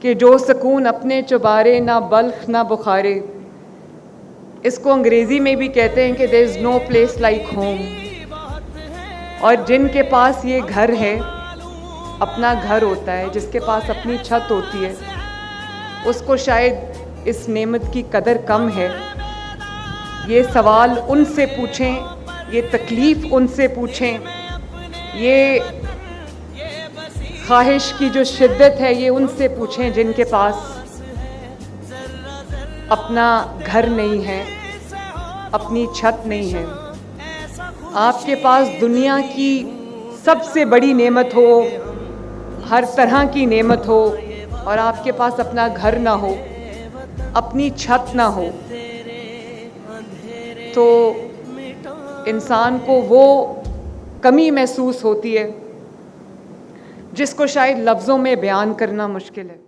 कि जो सुकून अपने चुबारे ना बल्ख ना बुखारे। इसको अंग्रेज़ी में भी कहते हैं कि there is no place like home. और जिनके पास ये घर है, अपना घर होता है, जिसके पास अपनी छत होती है, उसको शायद इस नेमत की कदर कम है। ये सवाल उनसे पूछें, ये तकलीफ़ उनसे पूछें, ये ख्वाहिश की जो शिद्दत है ये उनसे पूछें जिनके पास अपना घर नहीं है, अपनी छत नहीं है। आपके पास दुनिया की सबसे बड़ी नेमत हो, हर तरह की नेमत हो, और आपके पास अपना घर ना हो, अपनी छत ना हो, तो इंसान को वो कमी महसूस होती है जिसको शायद लफ्ज़ों में बयान करना मुश्किल है।